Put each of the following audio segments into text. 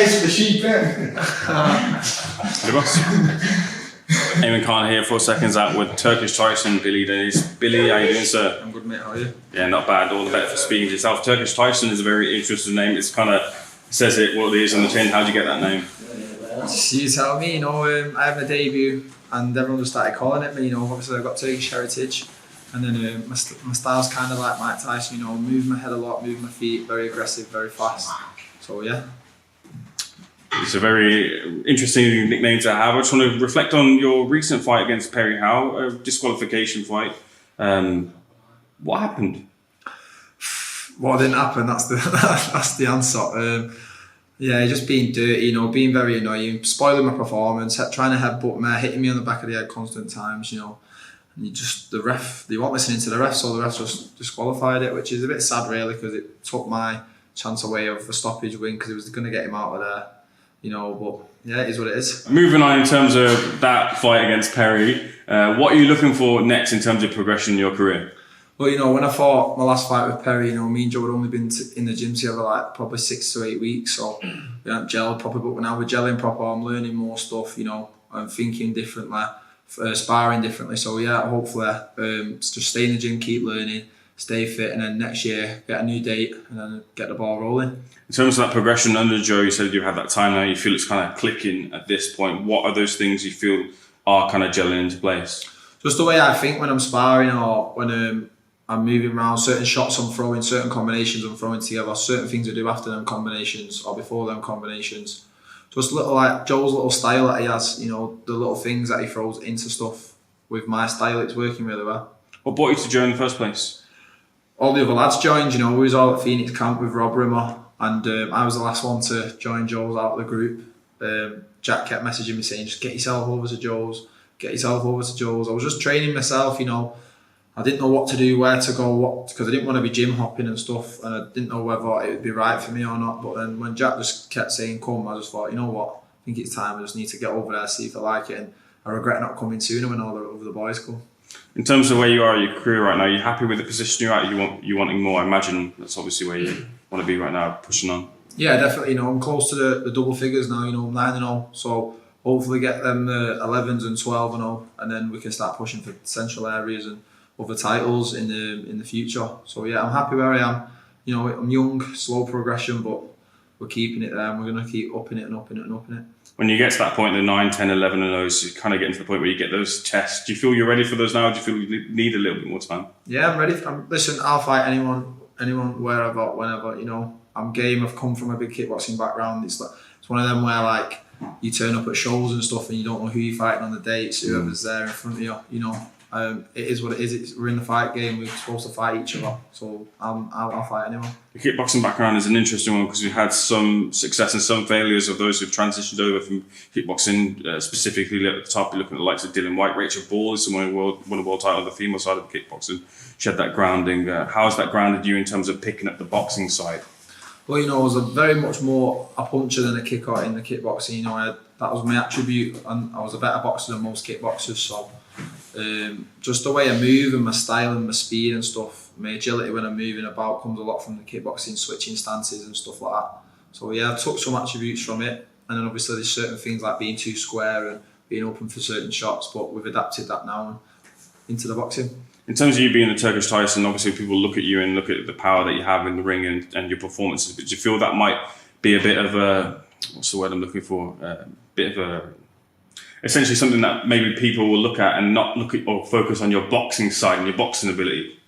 place for the sheep, eh? Eamon Khan here for Seconds Out with Turkish Tyson Billy Deniz. Billy, how you doing, sir? I'm good, mate. How are you? Yeah, not bad. All the better for speaking to yourself. Turkish Tyson is a very interesting name. It's kind of says it what it is on the tin. How'd you get that name? You tell me. I had my debut, and everyone just started calling it me. Obviously I've got Turkish heritage, and then my style's kind of like Mike Tyson. Move my head a lot, move my feet, very aggressive, very fast. So yeah. It's a very interesting nickname to have. I just want to reflect on your recent fight against Perry Howe, a disqualification fight. What happened? What didn't happen? That's the answer. Yeah, just being dirty, being very annoying, spoiling my performance, trying to headbutt me, hitting me on the back of the head constant times, and the ref, they weren't listening to the ref, so the ref just disqualified it, which is a bit sad really, because it took my chance away of a stoppage win, because it was going to get him out of there. But yeah, it is what it is. Moving on in terms of that fight against Perry, what are you looking for next in terms of progression in your career? Well, when I fought my last fight with Perry, me and Joe had only been in the gym together like probably 6 to 8 weeks, so we hadn't gelled proper, but now we're gelling proper, I'm learning more stuff, I'm thinking differently, sparring differently, so yeah, hopefully just stay in the gym, keep learning, stay fit, and then next year get a new date and then get the ball rolling. In terms of that progression under Joe, you said you have that time now, you feel it's kind of clicking at this point. What are those things you feel are kind of gelling into place? Just the way I think when I'm sparring, or when I'm moving around, certain shots I'm throwing, certain combinations I'm throwing together, certain things I do after them combinations or before them combinations. Just little like Joe's little style that he has, the little things that he throws into stuff with my style, it's working really well. What brought you to Joe in the first place? All the other lads joined, we was all at Phoenix camp with Rob Rimmer, and I was the last one to join Joe's out of the group. Jack kept messaging me saying, just get yourself over to Joe's, I was just training myself, I didn't know what to do, where to go, because I didn't want to be gym hopping and stuff, and I didn't know whether it would be right for me or not. But then when Jack just kept saying come, I just thought, you know what, I think it's time, I just need to get over there, see if I like it, and I regret not coming sooner when all the boys come. In terms of where you are in your career right now, are you happy with the position you're at? You wanting more? I imagine that's obviously where you want to be right now, pushing on. Yeah, definitely. I'm close to the double figures now. I'm 9-0, so hopefully get them the 11s and 12-0, and then we can start pushing for central areas and other titles in the future. So yeah, I'm happy where I am. I'm young, slow progression, but we're keeping it there, and we're going to keep upping it and upping it and upping it. When you get to that point, the 9, 10, 11 and those, you kind of get to the point where you get those tests. Do you feel you're ready for those now? Do you feel you need a little bit more time? Yeah, I'm ready. Listen, I'll fight anyone, wherever, whenever. I'm game. I've come from a big kickboxing background. It's one of them where like you turn up at shows and stuff, and you don't know who you're fighting on the day. It's whoever's there in front of you. It is what it is. We're in the fight game. We're supposed to fight each other. So I'll fight anyone. The kickboxing background is an interesting one because we've had some success and some failures of those who've transitioned over from kickboxing. Specifically at the top, you're looking at the likes of Dylan White. Rachel Ball is someone who won a world title on the female side of kickboxing. She had that grounding. How has that grounded you in terms of picking up the boxing side? Well, I was very much more a puncher than a kicker in the kickboxing. That was my attribute, and I was a better boxer than most kickboxers. So. Just the way I move and my style and my speed and stuff, my agility when I'm moving about comes a lot from the kickboxing, switching stances and stuff like that. So yeah, I took some attributes from it, and then obviously there's certain things like being too square and being open for certain shots, but we've adapted that now into the boxing. In terms of you being the Turkish Tyson, obviously people look at you and look at the power that you have in the ring and your performances, but do you feel that might be a bit of a, what's the word I'm looking for, essentially something that maybe people will look at and not look at or focus on your boxing side and your boxing ability?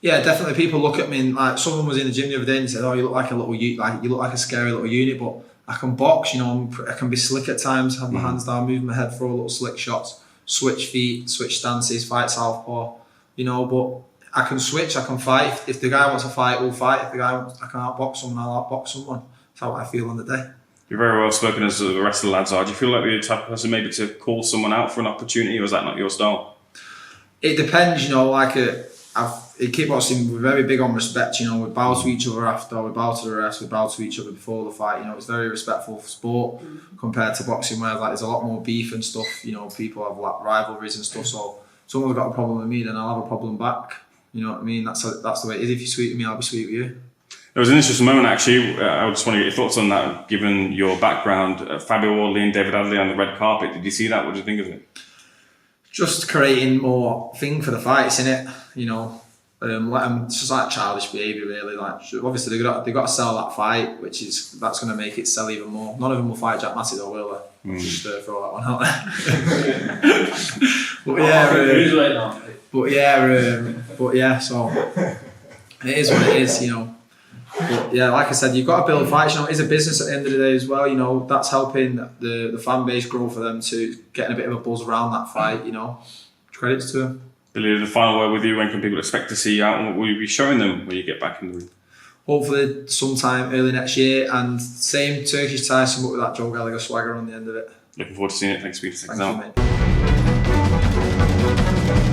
Yeah, definitely. People look at me and like someone was in the gym the other day and said, "Oh, you look like you look like a scary little unit." But I can box. I can be slick at times. Have my hands down, move my head, throw little slick shots, switch feet, switch stances, fight southpaw. But I can switch. I can fight. If the guy wants to fight, we'll fight. If the guy wants, I can outbox someone, I'll outbox someone. That's how I feel on the day. You're very well spoken as the rest of the lads are. Do you feel like you're the type of person maybe to call someone out for an opportunity, or is that not your style? It depends, in kickboxing, we're very big on respect, we bow to each other after, we bow to the refs, we bow to each other before the fight, it's very respectful sport compared to boxing where there's a lot more beef and stuff, people have like rivalries and stuff, so someone's got a problem with me, then I'll have a problem back, you know what I mean? That's the way it is. If you're sweet with me, I'll be sweet with you. There was an interesting moment, actually. I just want to get your thoughts on that, given your background. Fabio Wardley and David Adeleye on the red carpet. Did you see that? What did you think of it? Just creating more thing for the fights, innit? You know, let them. It's just like childish behaviour, really. Like, obviously they got to sell that fight, that's going to make it sell even more. None of them will fight Jack Massey, though, will they? Just throw that one out there. but yeah. So it is what it is, you know. But yeah, like I said, you've got to build fights. You know, it's a business at the end of the day as well. You know, that's helping the fan base grow for them to getting a bit of a buzz around that fight. You know, credits to them. Billy, the final word with you. When can people expect to see you out, and what will you be showing them when you get back in the ring? Hopefully, sometime early next year, and same Turkish Tyson, but with that Joe Gallagher swagger on the end of it. Looking forward to seeing it. Thanks for being Thank you, mate.